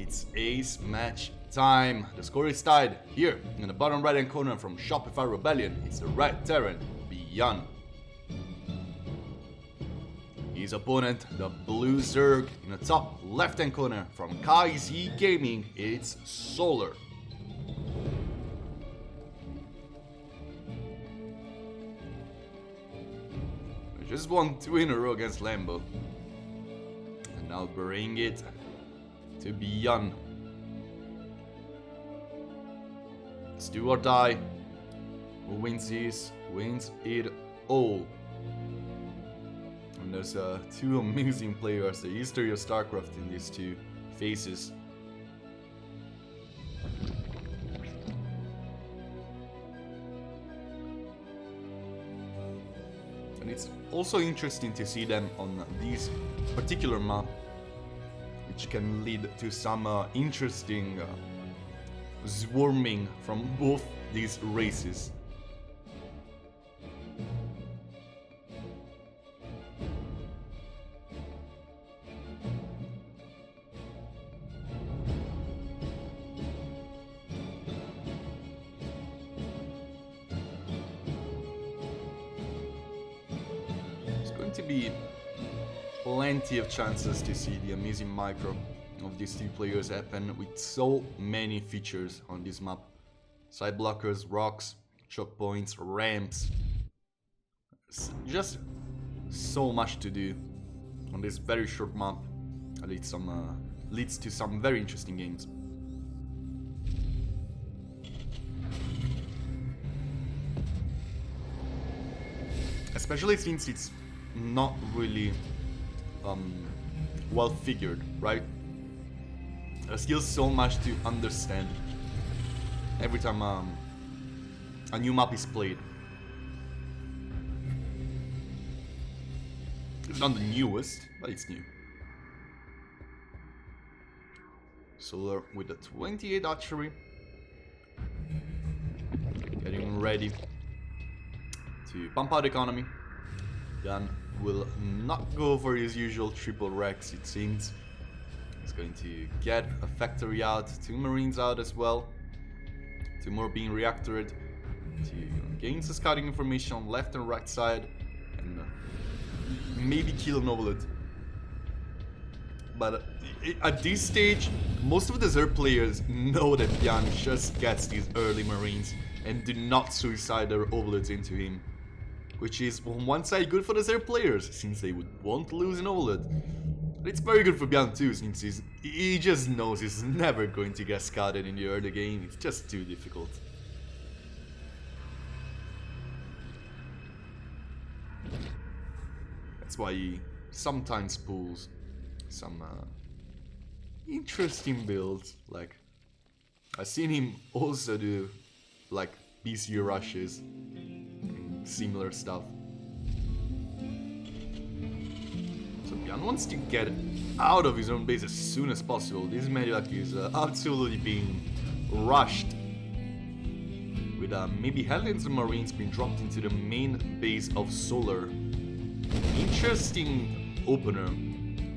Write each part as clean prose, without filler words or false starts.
It's ace match time. The score is tied. Here, in the bottom right hand corner from Shopify Rebellion, it's the Red Terran, Byun. His opponent, the Blue Zerg, in the top left hand corner from KaiZ Gaming, it's Solar. We just won 2 in a row against Lambo. And now bring it to Byun. It's do or die. Who wins this, wins it all. And there's 2 amazing players, the history of StarCraft in these 2 phases. And it's also interesting to see them on this particular map, which can lead to some interesting swarming from both these races. To be plenty of chances to see the amazing micro of these 2 players happen with so many features on this map. Side blockers, rocks, choke points, ramps. It's just so much to do on this very short map. Leads to some very interesting games. Especially since it's not really well figured, right? There's still so much to understand every time a new map is played. It's not the newest, but it's new. Solar with the 28 archery, getting ready to pump out economy. Byun will not go for his usual triple Rex, it seems. He's going to get a factory out, 2 marines out as well. 2 more being reactored to gain some scouting information on left and right side, and maybe kill an overload. But at this stage, most of the Zerg players know that Byun just gets these early marines and do not suicide their overloads into him. Which is on one side good for the Zerg players, since they won't lose an overload. But it's very good for Byun too, since he just knows he's never going to get scouted in the early game. It's just too difficult. That's why he sometimes pulls some interesting builds. Like, I've seen him also do like BC rushes, similar stuff. So Byun wants to get out of his own base as soon as possible. This Medivac is absolutely being rushed, with maybe Hellions and Marines being dropped into the main base of Solar. Interesting opener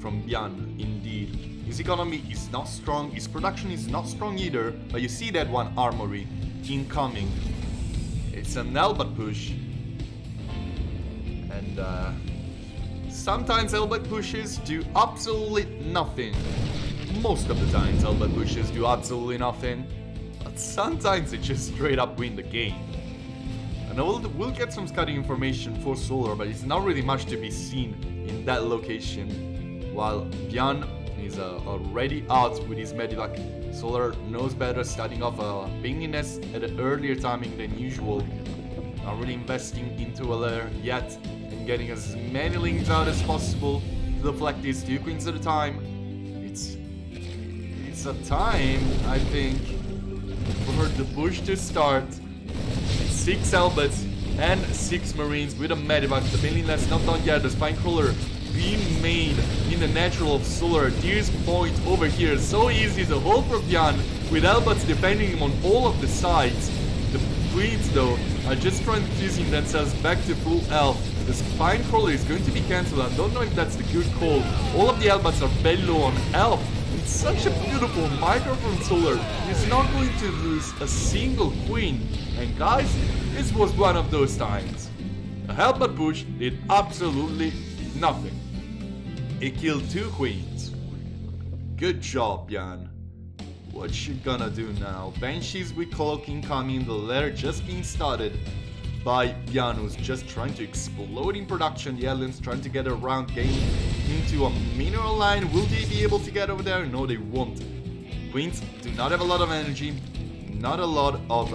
from Byun, indeed. His economy is not strong, his production is not strong either, but you see that one armory incoming. It's an Elbat push. And sometimes Elbat pushes do absolutely nothing. Most of the times Elbat pushes do absolutely nothing. But sometimes they just straight up win the game. And we'll get some scouting information for Solar, but it's not really much to be seen in that location. While Byun is already out with his Medivac. Solar knows better, starting off a pinginess at an earlier timing than usual. Not really investing into a lair yet, and getting as many links out as possible to deflect these 2 queens at a time. It's a time, I think, for the push to start. 6 Elbats and 6 Marines with a Medivac. The pinginess not done yet. The Spinecrawler being made in the natural of Solar at this point over here. So easy to hold for Byun, with Elbats defending him on all of the sides. The Queens though are just transfusing themselves back to full health. The Spinecrawler is going to be cancelled. I don't know if that's the good call. All of the Elbats are very low on health, It's such a beautiful micro from Solar. He's not going to lose a single queen. And guys, this was one of those times. A Hellbat push did absolutely nothing. It killed 2 queens. Good job, Byun. What you gonna do now? Banshees with Cloak incoming, the lair just being started by Byun, who's just trying to explode in production. The aliens trying to get around, getting into a mineral line. Will they be able to get over there? No, they won't. Queens do not have a lot of energy, not a lot of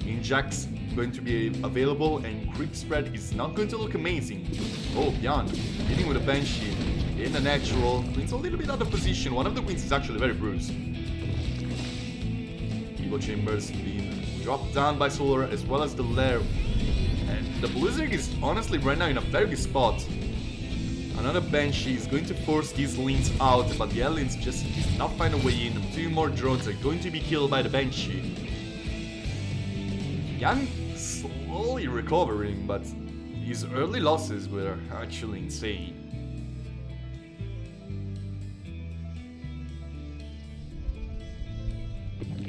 injects going to be available, and creep spread is not going to look amazing. Oh, Byun hitting with a Banshee in the natural. Queen's a little bit out of position. One of the queens is actually very bruised. Evo Chambers being dropped down by Solar, as well as the lair. And the Blizzard is honestly right now in a very good spot. Another Banshee is going to force these Lings out, but the aliens just did not find a way in. 2 more drones are going to be killed by the Banshee. Byun slowly recovering, but his early losses were actually insane.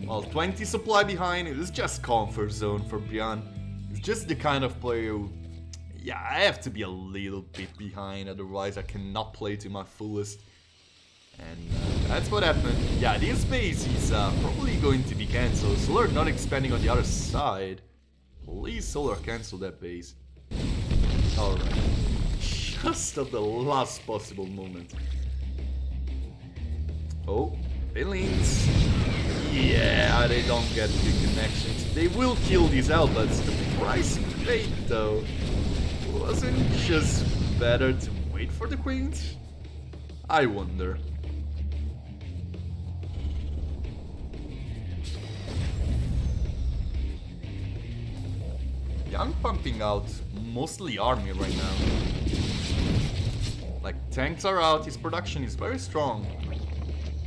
Well, 20 supply behind, it is just comfort zone for Byun. He's just the kind of player who, yeah, I have to be a little bit behind, otherwise I cannot play to my fullest. And that's what happened. Yeah, this base is probably going to be cancelled. Solar not expanding on the other side. Please, Solar, cancel that base. Alright. Just at the last possible moment. Oh, Billings. Yeah, they don't get the connections. They will kill these Hellbats. The price paid, though, wasn't just better to wait for the queens? I wonder. Byun pumping out mostly army right now. Like, tanks are out, his production is very strong.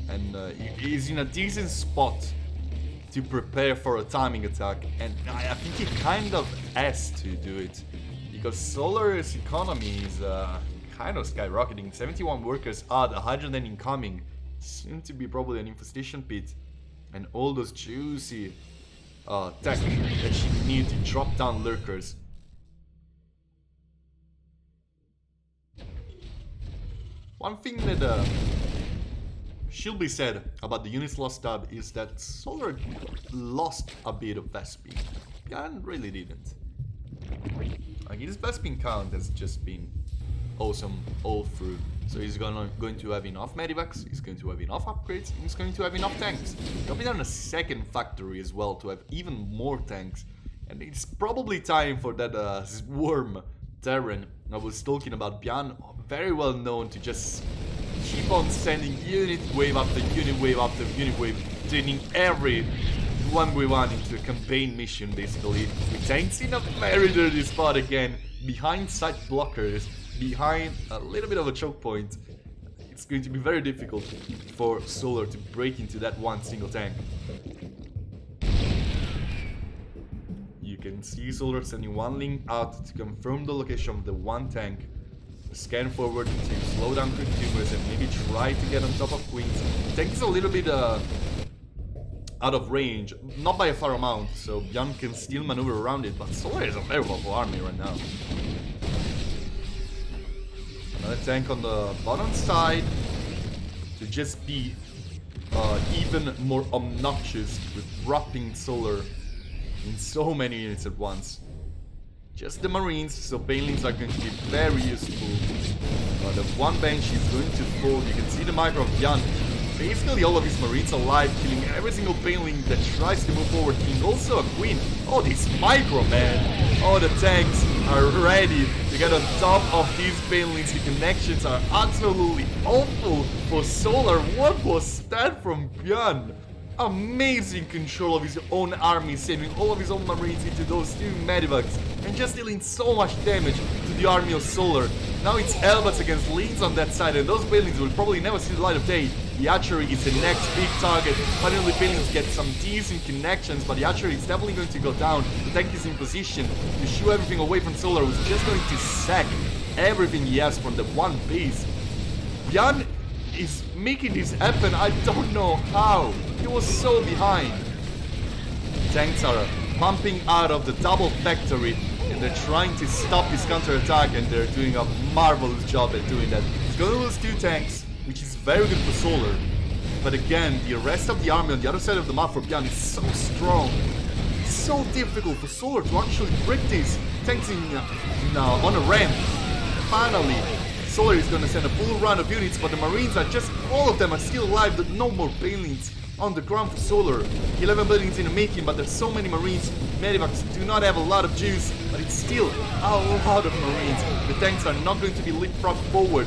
And he is in a decent spot to prepare for a timing attack. And I think he kind of has to do it. Because Solar's economy is kind of skyrocketing. 71 workers out, 100 incoming. Soon to be probably an infestation pit. And all those juicy tech that she need to drop down lurkers. One thing that should be said about the units lost tab is that Solar lost a bit of Vespene. Byun really didn't. Like, his Vespene count has just been awesome all through. So he's going to have enough medivacs, he's going to have enough upgrades, and he's going to have enough tanks. Dropping down a second factory as well to have even more tanks. And it's probably time for that Swarm Terran I was talking about. Byun, very well known to just keep on sending unit wave after unit wave after unit wave, turning every 1v1 into a campaign mission basically. With tanks in a very dirty spot again, behind side blockers, behind a little bit of a choke point. It's going to be very difficult for Solar to break into that one single tank. You can see Solar sending one link out to confirm the location of the one tank. Scan forward to slow down quick tumors and maybe try to get on top of queens. The tank is a little bit out of range, not by a far amount, so Byun can still maneuver around it, but Solar is a very powerful army right now. Another tank on the bottom side to just be even more obnoxious with dropping Solar in so many units at once. Just the Marines, so Banelings are going to be very useful. The one Banshee is going to fall. You can see the micro of Byun. Basically all of his Marines alive, killing every single Baneling that tries to move forward, killing also a Queen. Oh, this micro, man! Oh, the tanks are ready to get on top of these Banelings. The connections are absolutely awful for Solar. What was that from Byun? Amazing control of his own army, saving all of his own Marines into those 2 medivacs and just dealing so much damage to the army of Solar. Now it's Hellbats against Lings on that side, and those Banelings will probably never see the light of day. The archery is the next big target. Finally, Banelings get some decent connections, but the archery is definitely going to go down. The tank is in position to shoo everything away from Solar, who's just going to sack everything he has from the one base. Byun is making this happen. I don't know how. He was so behind. Tanks are pumping out of the double factory, and they're trying to stop his counterattack, and they're doing a marvelous job at doing that. He's gonna lose 2 tanks, which is very good for Solar. But again, the rest of the army on the other side of the map for Byun is so strong. It's so difficult for Solar to actually break these tanks on a ramp. Finally, Solar is gonna send a full run of units, but the Marines are just, all of them are still alive. There's no more Banelings on the ground for Solar. 11 buildings in the making, but there's so many Marines. Medivacs do not have a lot of juice, but it's still a lot of Marines. The tanks are not going to be leapfrogged forward.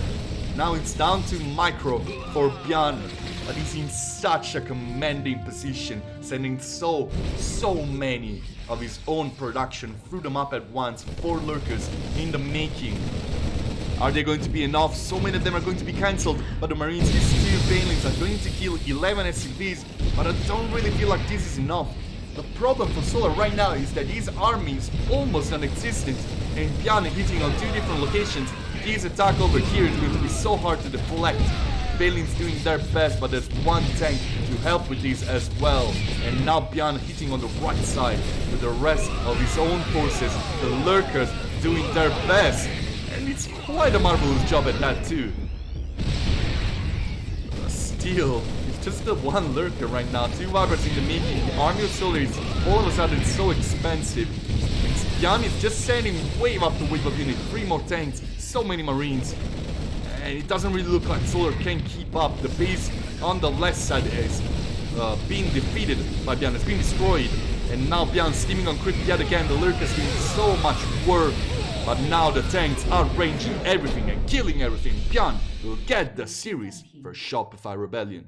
Now it's down to Micro for Byun, but he's in such a commanding position, sending so many of his own production through the map at once. 4 lurkers in the making. Are they going to be enough? So many of them are going to be cancelled, but the Marines, these 2 Banelings are going to kill 11 SCVs, but I don't really feel like this is enough. The problem for Solar right now is that his army is almost non-existent, and Byun hitting on 2 different locations. His attack over here is going to be so hard to deflect. Banelings doing their best, but there's 1 tank to help with this as well. And now Byun hitting on the right side with the rest of his own forces. The lurkers doing their best. And it's quite a marvelous job at that too. Still, it's just the 1 lurker right now. 2 Vipers in the making. The army of Solar is all of a sudden so expensive. Byun is just sending wave after wave of unit. 3 more tanks, so many Marines. And it doesn't really look like Solar can keep up. The base on the left side is being defeated by Byun. It's being destroyed. And now Byun steaming on creep yet again. The lurkers doing so much work. But now the tanks are ranging everything and killing everything. Byun will get the series for Shopify Rebellion.